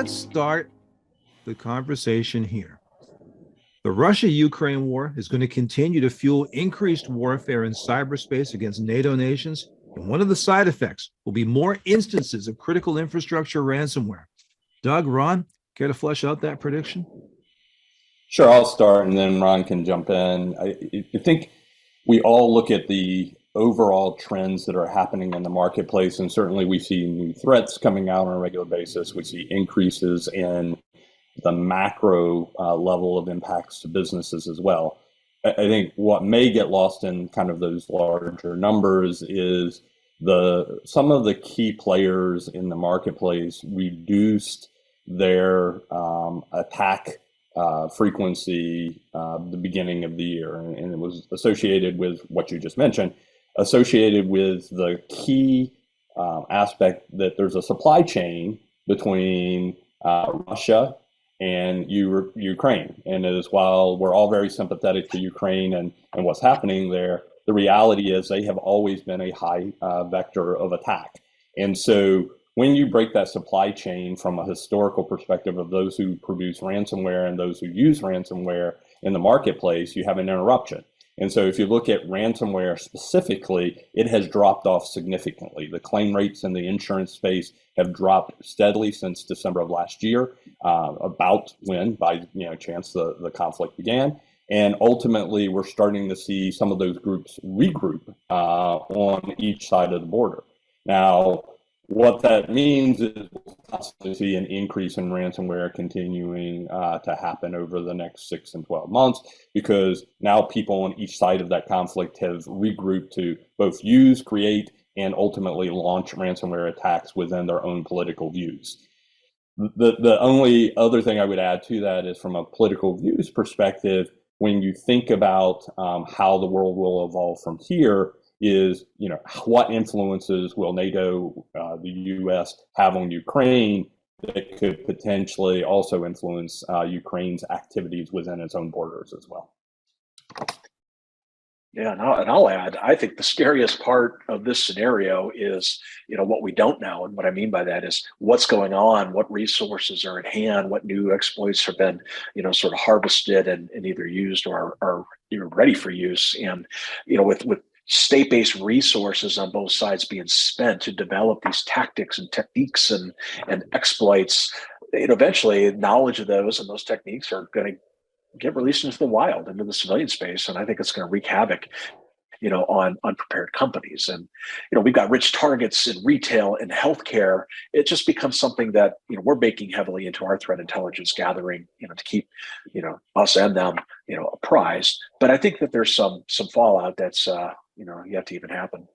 let's start the conversation here. The Russia-Ukraine war is going to continue to fuel increased warfare in cyberspace against NATO nations, and one of the side effects will be more instances of critical infrastructure ransomware. Doug, Ron, care to flesh out that prediction? Sure, I'll start and then Ron can jump in. I think we all look at the overall trends that are happening in the marketplace, and certainly we see new threats coming out on a regular basis. We see increases in the macro level of impacts to businesses as well. I think what may get lost in kind of those larger numbers is some of the key players in the marketplace reduced their attack frequency the beginning of the year, and it was associated with what you just mentioned, associated with the key aspect that there's a supply chain between Russia and Ukraine. And as while we're all very sympathetic to Ukraine and what's happening there, the reality is they have always been a high vector of attack. And so when you break that supply chain from a historical perspective of those who produce ransomware and those who use ransomware in the marketplace, you have an interruption. And so if you look at ransomware specifically, it has dropped off significantly. The claim rates in the insurance space have dropped steadily since December of last year, about when, by chance, the conflict began. And ultimately, we're starting to see some of those groups regroup on each side of the border. Now, what that means is we'll constantly see an increase in ransomware continuing to happen over the next 6 and 12 months, because now people on each side of that conflict have regrouped to both use, create, and ultimately launch ransomware attacks within their own political views. The only other thing I would add to that is from a political views perspective, when you think about how the world will evolve from here, is what influences will NATO, the U.S. have on Ukraine that could potentially also influence Ukraine's activities within its own borders as well. Yeah, and I'll add, I think the scariest part of this scenario is, what we don't know. And what I mean by that is what's going on, what resources are at hand, what new exploits have been, sort of harvested and either used or are ready for use. And, with state-based resources on both sides being spent to develop these tactics and techniques and exploits, eventually knowledge of those and those techniques are going to get released into the wild, into the civilian space. And I think it's going to wreak havoc, on unprepared companies. And, we've got rich targets in retail and healthcare. It just becomes something that, we're baking heavily into our threat intelligence gathering, to keep, us and them, apprised. But I think that there's some fallout that's, yet to even happen.